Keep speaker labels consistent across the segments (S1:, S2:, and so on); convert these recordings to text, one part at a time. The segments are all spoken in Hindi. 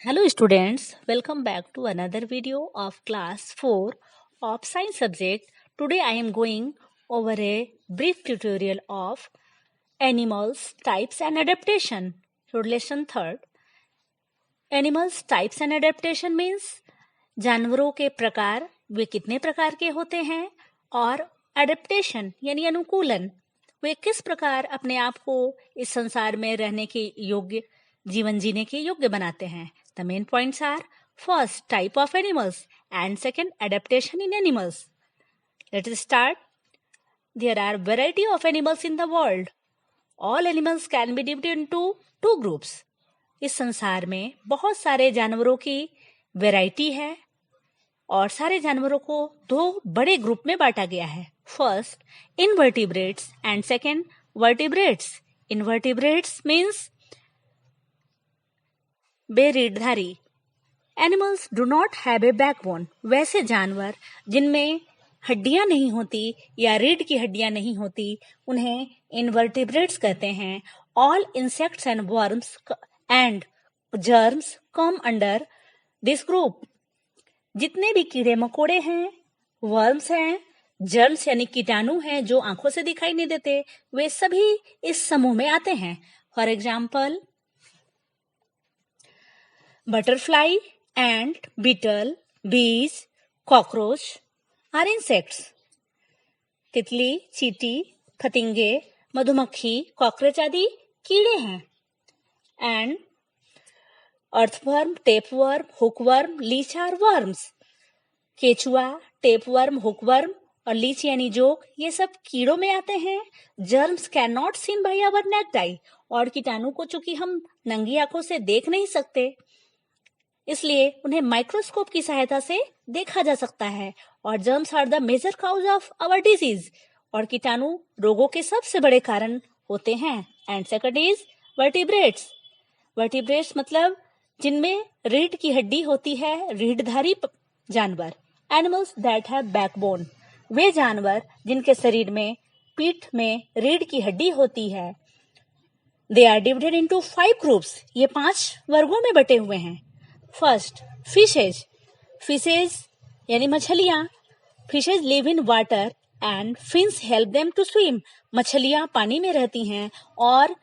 S1: Hello students, welcome back to another video of class 4 of science subject. Today I am going over a brief tutorial of animals, types and adaptation. So lesson 3. Animals, types and adaptation means जानवरों के प्रकार, वे कितने प्रकार के होते हैं, और एडेप्टेशन यानी अनुकूलन, वे किस प्रकार अपने आप को इस संसार में रहने के योग्य, जीवन जीने के योग्य बनाते हैं. The main points are: first, type of animals, and second, adaptation in animals. Let us start. There are variety of animals in the world. All animals can be divided into two groups. इस संसार में बहुत सारे जानवरों की वैरायटी है और सारे जानवरों को दो बड़े ग्रुप में बांटा गया है. First, invertebrates and second, vertebrates. Invertebrates means बेरीडधारी. Animals do not have a backbone. वैसे जानवर जिनमें हड्डियां नहीं होती या रीढ़ की हड्डियां नहीं होती, उन्हें इनवर्टिब्रेट्स कहते हैं. All insects and worms and germs come under this group. जितने भी कीड़े मकोड़े हैं, वर्म्स हैं, जर्म्स यानी कीटाणु हैं जो आंखों से दिखाई नहीं देते, वे सभी इस समूह में आते हैं. For example, butterfly, ant, beetle, bees, cockroach are insects. तितली, चींटी, फतिंगे, मधुमक्खी, कॉकरोच आदि कीड़े हैं. And earthworm, tapeworm, hookworm, leech are worms. केचुआ, टेपवर्म, हुकवर्म और लीच यानी जोक, ये सब कीड़ों में आते हैं. Germs can not seen by our naked eye. और कीटाणु को चूंकि हम नंगी आंखों से देख नहीं सकते, इसलिए उन्हें माइक्रोस्कोप की सहायता से देखा जा सकता है. और germs are the major cause of our disease. और कीटाणु रोगों के सबसे बड़े कारण होते हैं. And second is vertebrates. Vertebrates मतलब जिनमें रीढ़ की हड्डी होती है, रीढ़धारी जानवर. Animals that have backbone. वे जानवर जिनके शरीर में, पीठ में रीढ़ की हड्डी होती है. They are divided into 5 groups. ये 5 वर्गों में बटे हुए हैं. First, fishes. फिशेज यानी मछलियां. Fishes live in water and fins help them to swim. मछलियां पानी में रहती हैं और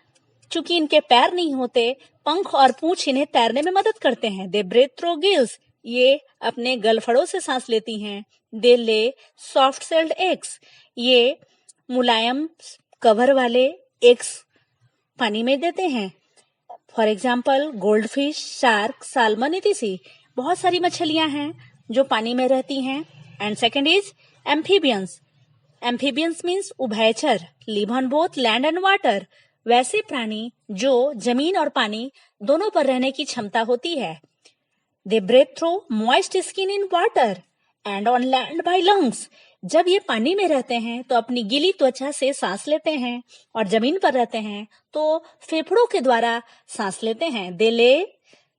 S1: चूंकि इनके पैर नहीं होते, पंख और पूंछ इन्हें तैरने में मदद करते हैं. They breathe through gills. ये अपने गलफड़ों से सांस लेती हैं. दे ले सॉफ्ट सेल्ड एग्स. ये मुलायम कवर वाले एग्स पानी में देते हैं. For example, gold fish, shark, salmon इत्यादि. बहुत सारी मछलियां हैं जो पानी में रहती हैं. And second is amphibians. Amphibians means उभयचर, live on both land and water. वैसे प्राणी जो जमीन और पानी दोनों पर रहने की क्षमता होती है. They breathe through moist skin in water and on land by lungs. जब ये पानी में रहते हैं तो अपनी गीली त्वचा से सांस लेते हैं और जमीन पर रहते हैं तो फेफड़ों के द्वारा सांस लेते हैं. दे ले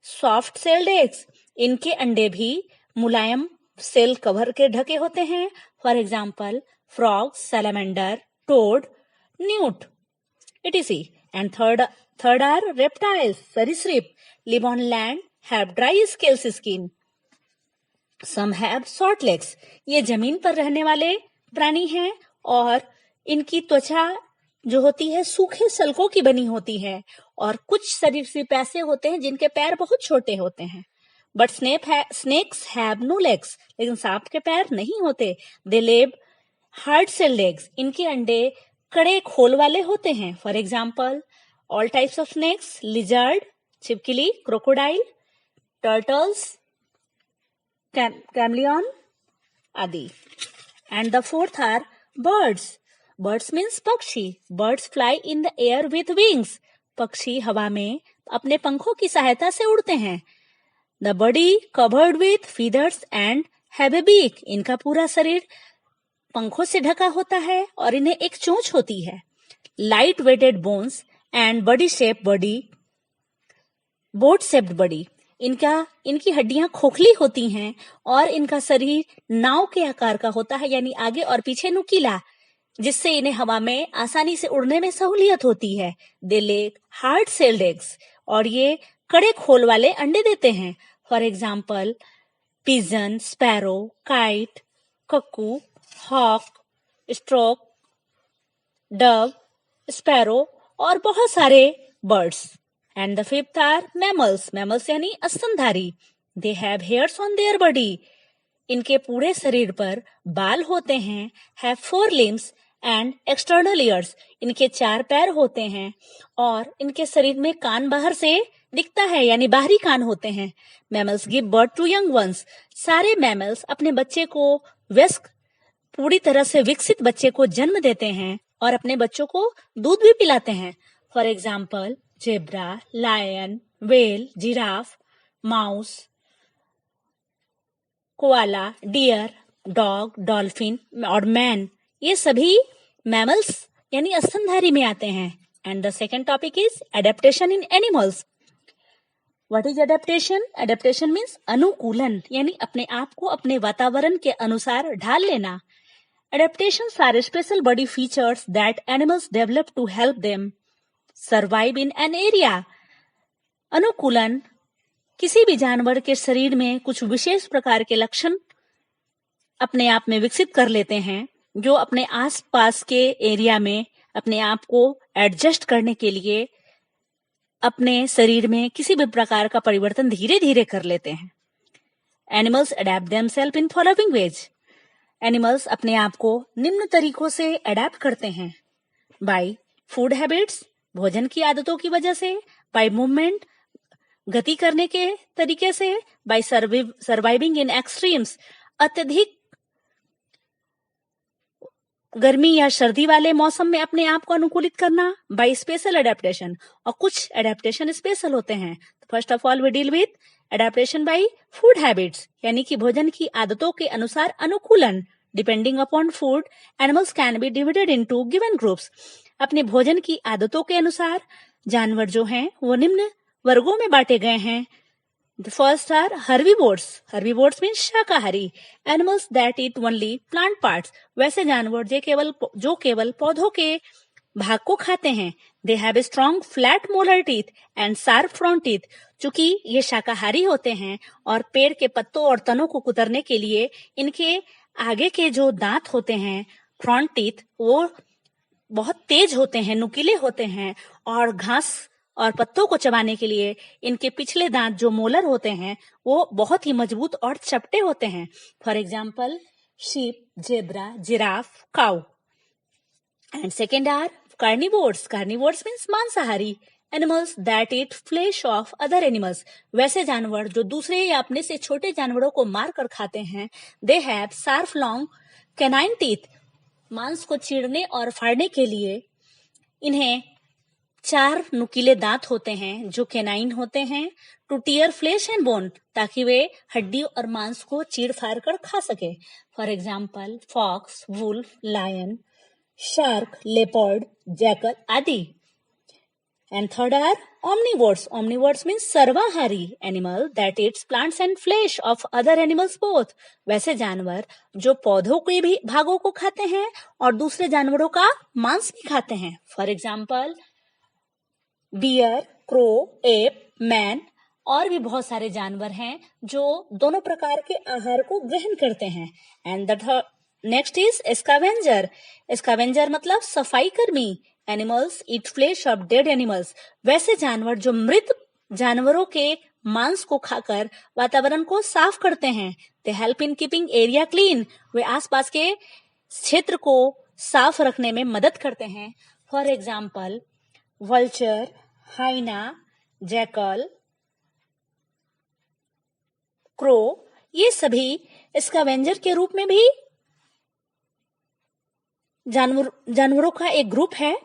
S1: सॉफ्ट सेल्ड एग्स. इनके अंडे भी मुलायम सेल कवर के ढके होते हैं. For example, frog, salamander, toad, newt etc. And third are reptiles, सरीसृप, live on land, have dry scales skin. Some have short legs. ये जमीन पर रहने वाले प्राणी हैं और इनकी त्वचा जो होती है सूखे सल्कों की बनी होती है. और कुछ सरीसृप ऐसे होते हैं जिनके पैर बहुत छोटे होते हैं. But snakes have no legs. लेकिन सांप के पैर नहीं होते. दे लेव हार्ड सेल्ड एग्स. इनके अंडे कड़े खोल वाले होते हैं. For example, all types of snakes, lizard, छिपकली, क्रोकोडाइल, टर्टल्स, कैमलियन आदि. And the fourth are birds. Birds means पक्षी. Birds fly in the air with wings. पक्षी हवा में अपने पंखों की सहायता से उड़ते हैं. The body covered with feathers and have a beak. इनका पूरा शरीर पंखों से ढका होता है और इन्हें एक चोंच होती है. Light weighted bones and body shape body, boat shaped body. इनकी हड्डियां खोखली होती हैं और इनका शरीर नाव के आकार का होता है, यानी आगे और पीछे नुकीला, जिससे इन्हें हवा में आसानी से उड़ने में सहूलियत होती है. दे ले हार्ड सेल्ड एग्स. और ये कड़े खोल वाले अंडे देते हैं। For example pigeon, sparrow, kite, cuckoo, hawk, stroke, dove, sparrow और बहुत सारे birds. And the fifth are mammals. Mammals यानी स्तनधारी। They have hairs on their body. इनके पूरे शरीर पर बाल होते हैं। Have 4 limbs and external ears. इनके 4 पैर होते हैं और इनके शरीर में कान बाहर से दिखता है यानी बाहरी कान होते हैं। Mammals give birth to young ones. सारे मैमल्स अपने बच्चे को वयस्क पूरी तरह से विकसित बच्चे को जन्म देते हैं और अपने बच्चों को दूध भी पिलाते हैं। For example zebra, lion, whale, giraffe, mouse, koala, deer, dog, dolphin और मैन, ये सभी मैमल्स यानी स्तनधारी में आते हैं। And the second topic is adaptation in animals. What is adaptation? Adaptation means अनुकूलन यानी अपने आप को अपने वातावरण के अनुसार ढाल लेना। Adaptations are special body features that animals develop to help them survive in an area. अनुकूलन किसी भी जानवर के शरीर में कुछ विशेष प्रकार के लक्षण अपने आप में विकसित कर लेते हैं जो अपने आसपास के एरिया में अपने आप को एडजस्ट करने के लिए अपने शरीर में किसी भी प्रकार का परिवर्तन धीरे धीरे कर लेते हैं। Animals adapt themselves in following ways. Animals अपने आप को निम्न तरीकों से अडेप्ट करते हैं। बाय फूड हैबिट्स, भोजन की आदतों की वजह से। बाय मूवमेंट, गति करने के तरीके से। बाय सर्वाइविंग इन एक्सट्रीम्स, अत्यधिक गर्मी या सर्दी वाले मौसम में अपने आप को अनुकूलित करना। बाय स्पेशल एडेप्टेशन, और कुछ एडेप्टेशन स्पेशल होते हैं। First of all we deal with adaptation by food habits यानी कि भोजन की आदतों के अनुसार अनुकूलन। Depending upon food, animals can be divided into given groups. अपने भोजन की आदतों के अनुसार जानवर जो हैं वो निम्न वर्गों में बांटे गए हैं। The first are herbivores. Herbivores means शाकाहारी, animals that eat only plant parts. वैसे जानवर जो केवल पौधों के भाग को खाते हैं। They have strong flat molar teeth and sharp front teeth. चूंकि ये शाकाहारी होते हैं और पेड़ के पत्तों और तनों को कुतरने के लिए इनके आगे के जो दांत होते हैं, फ्रंट टीथ, वो बहुत तेज होते हैं, नुकीले होते हैं, और घास और पत्तों को चबाने के लिए इनके पिछले दांत जो मोलर होते हैं वो बहुत ही मजबूत और चपटे होते हैं। For example sheep, zebra, giraffe, cow. And second are carnivores. Carnivores means मांसाहारी, animals that eat flesh of other animals. वैसे जानवर जो दूसरे या अपने से छोटे जानवरों को मार कर खाते हैं। They have sharp long canine teeth. मांस को चीरने और फाड़ने के लिए इन्हें 4 नुकीले दांत होते हैं जो कैनाइन होते हैं। To tear flesh and bone, ताकि वे हड्डी और मांस को चीर फाड़ कर खा सके। For example fox, wolf, lion, shark, leopard, jackal आदि। And third are omnivores. Omnivores means सर्वाहारी, animal that eats plants and flesh of other animals both. वैसे जानवर जो पौधों के भी भागों को खाते हैं और दूसरे जानवरों का मांस भी खाते हैं। For example bear, crow, ape, man, और भी बहुत सारे जानवर हैं जो दोनों प्रकार के आहार को ग्रहण करते हैं। And the next is scavenger. Scavenger मतलब सफाई कर्मी। Animals eat flesh of dead animals. वैसे जानवर जो मृत जानवरों के मांस को खाकर वातावरण को साफ करते हैं। They help in keeping area clean. वे आसपास के क्षेत्र को साफ रखने में मदद करते हैं। For example vulture, hyena, jackal, crow, ये सभी स्कैवेंजर के रूप में भी जानवरों का एक ग्रुप है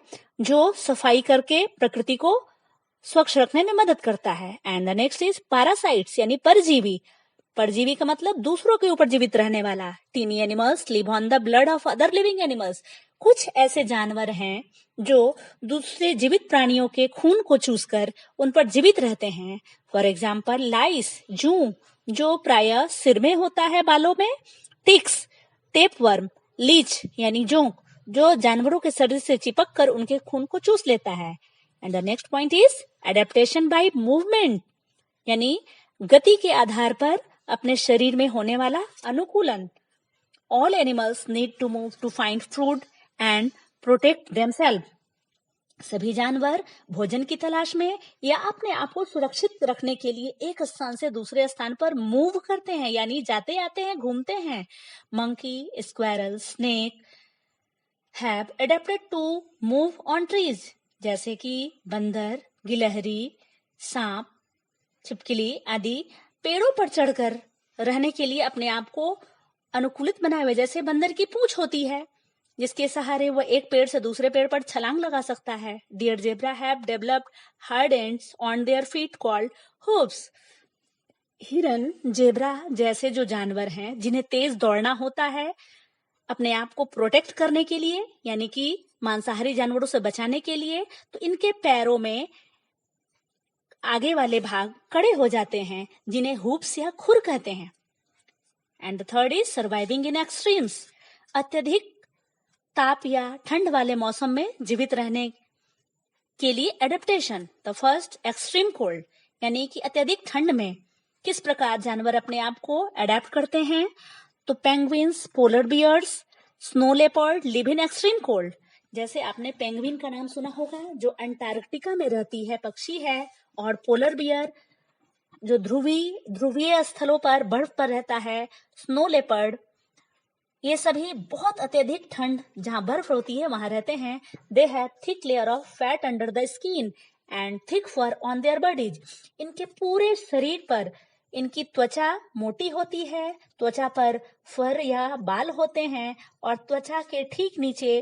S1: जो सफाई करके प्रकृति को स्वच्छ रखने में मदद करता है। And the next is parasites यानी परजीवी। परजीवी का मतलब दूसरों के ऊपर जीवित रहने वाला। Tiny animals live on the blood of other living animals. कुछ ऐसे जानवर हैं जो दूसरे जीवित प्राणियों के खून को चूसकर उन पर जीवित रहते हैं। फॉर एग्जाम्पल लाइस, जूं, जो प्रायः सिर में होता है बालों में। टिक्स, टेपवर्म, लीच यानी जोंक, जो जानवरों के शरीर से चिपक कर उनके खून को चूस लेता है। And the next point is adaptation by movement. यानी गति के आधार पर अपने शरीर में होने वाला अनुकूलन। All animals need to move to find food and protect themselves. सभी जानवर भोजन की तलाश में या अपने आप को सुरक्षित रखने के लिए एक स्थान से दूसरे स्थान पर मूव करते हैं, यानी जाते आते हैं, घूमते हैं। Monkey, squirrel, snake have adapted to move on trees, जैसे कि बंदर, गिलहरी, सांप, छिपकली आदि पेड़ों पर चढ़कर रहने के लिए अपने आप को अनुकूलित बनाए हुए। जैसे बंदर की पूंछ होती है जिसके सहारे वह एक पेड़ से दूसरे पेड़ पर छलांग लगा सकता है। Deer zebra have developed hard ends on their feet called hooves. हिरन, जेब्रा जैसे जो जानवर हैं जिन्हें तेज दौड़ना होता है अपने आप को प्रोटेक्ट करने के लिए, यानी कि मांसाहारी जानवरों से बचाने के लिए, तो इनके पैरों में आगे वाले भाग कड़े हो जाते हैं जिन्हें हूप्स या खुर कहते हैं। And the third is surviving in extremes. अत्यधिक ताप या ठंड वाले मौसम में जीवित रहने के लिए adaptation. The first, extreme cold, यानी कि अत्यधिक ठंड में किस प्रकार जानवर अपने आप को एडेप्ट करते हैं। तो penguins, polar bears, snow leopard live in extreme cold. जैसे आपने पेंगुइन का नाम सुना होगा जो अंटार्कटिका में रहती है, पक्षी है, और पोलर बियर जो ध्रुवीय स्थलों पर बर्फ पर रहता है, स्नो लेपर्ड ये सभी बहुत अत्यधिक ठंड जहां बर्फ होती है वहां रहते हैं। They have thick layer of fat under the skin and thick fur on their bodies. इनके पूरे शरीर पर इनकी त्वचा मोटी होती है, त्वचा पर फर या बाल होते हैं, और त्वचा के ठीक नीचे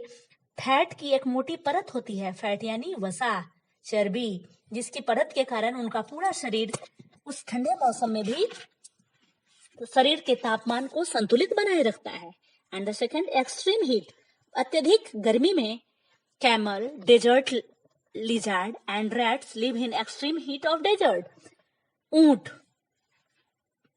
S1: फैट की एक मोटी परत होती है। फैट यानी वसा, चर्बी, जिसकी परत के कारण उनका पूरा शरीर उस ठंडे मौसम में भी शरीर के तापमान को संतुलित बनाए रखता है। And the second, extreme heat. अत्यधिक गर्मी में camel, desert lizard and rats live in extreme heat of desert. ऊंट,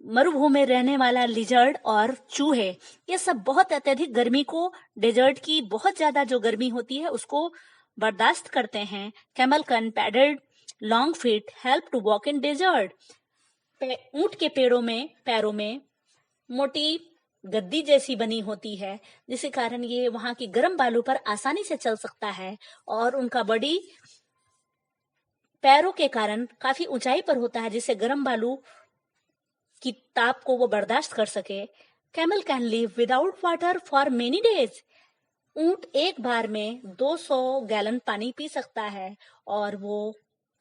S1: मरुभूमि में रहने वाला लिजर्ड और चूहे, ये सब बहुत अत्यधिक गर्मी को, डेजर्ट की बहुत ज्यादा जो गर्मी होती है उसको बर्दाश्त करते हैं। Camel can padded long feet help to walk in desert. ऊंट के पैरों में मोटी गद्दी जैसी बनी होती है जिसके कारण ये वहां की गर्म बालू पर आसानी से चल सकता है, और उनका बॉडी पैरों के कारण काफी ऊंचाई पर होता है जिससे गर्म बालू की ताप को वो बर्दाश्त कर सके। Camel can live without water for many days. ऊंट एक बार में 200 गैलन पानी पी सकता है और वो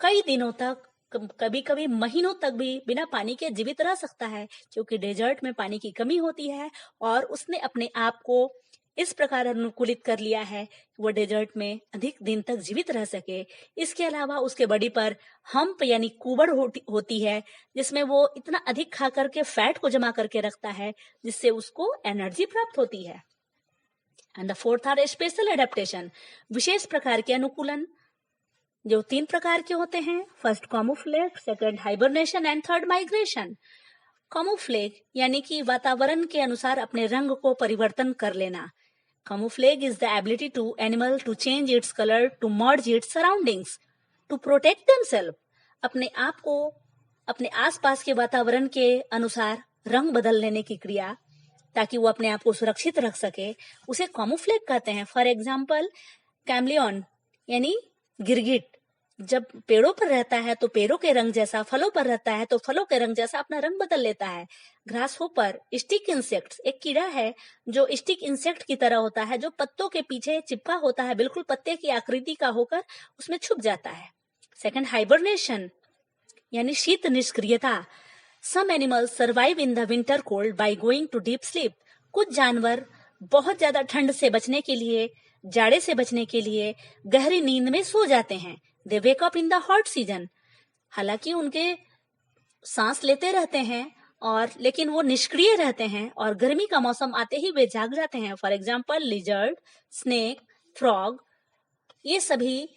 S1: कई दिनों तक, कभी कभी महीनों तक भी बिना पानी के जीवित रह सकता है, क्योंकि डेजर्ट में पानी की कमी होती है और उसने अपने आप को इस प्रकार अनुकूलित कर लिया है कि वो डेजर्ट में अधिक दिन तक जीवित रह सके। इसके अलावा उसके बॉडी पर हम्प यानी कुबड़ होती है जिसमें वो इतना अधिक खा करके फैट को जमा करके रखता है जिससे उसको एनर्जी प्राप्त होती है। And the fourth are special adaptation, विशेष प्रकार के अनुकूलन, जो 3 प्रकार के होते हैं। First camouflage, second hibernation and third migration. Camouflage यानी कि वातावरण के अनुसार अपने रंग को परिवर्तन कर लेना। Camouflage is the ability to animal to change its colour to merge its surroundings to protect themself. अपने आप को अपने आसपास के वातावरण के अनुसार रंग बदल लेने की क्रिया ताकि वो अपने आप को सुरक्षित रख सके, उसे कैमोफ्लेज कहते हैं। फॉर एग्जाम्पल, कैमलियन यानी गिरगिट जब पेड़ों पर रहता है तो पेड़ों के रंग जैसा, फलों पर रहता है तो फलों के रंग जैसा अपना रंग बदल लेता है। ग्रासहोपर, स्टिक इंसेक्ट, एक कीड़ा है जो स्टिक इंसेक्ट की तरह होता है, जो पत्तों के पीछे चिपका होता है, बिल्कुल पत्ते की आकृति का होकर उसमें छुप जाता है। सेकंड, हाइबरनेशन यानी शीत निष्क्रियता। Some animals survive in the winter cold by going to deep sleep. कुछ जानवर बहुत ज्यादा ठंड से बचने के लिए, जाड़े से बचने के लिए गहरी नींद में सो जाते हैं। They wake up in the hot season. हालांकि उनके सांस लेते रहते हैं और लेकिन वो निष्क्रिय रहते हैं और गर्मी का मौसम आते ही वे जाग जाते हैं। For example, lizard, snake, frog, ये सभी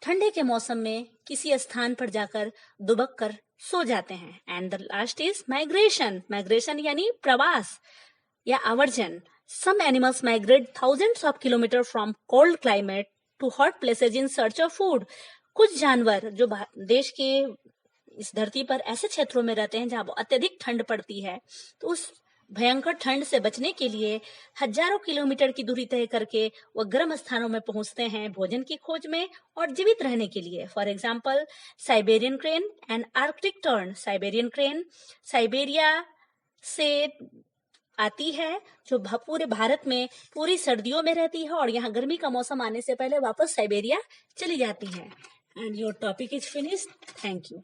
S1: ठंडे के मौसम में किसी स्थान पर जाकर दुबक कर सो जाते हैं। And the last is migration. Migration यानी प्रवास या aversion. Some animals migrate thousands of kilometers from cold climate to hot places in search of food. कुछ जानवर जो देश के इस धरती पर ऐसे क्षेत्रों में रहते हैं जहाँ अत्यधिक ठंड पड़ती है, तो उस भयंकर ठंड से बचने के लिए हजारों किलोमीटर की दूरी तय करके वह गर्म स्थानों में पहुंचते हैं भोजन की खोज में और जीवित रहने के लिए। For example, Siberian crane and Arctic tern. Siberian crane Siberia से आती है, जो पूरे भारत में पूरी सर्दियों में रहती है और यहाँ गर्मी का मौसम आने से पहले वापस साइबेरिया चली जाती है। And your topic is finished. Thank you.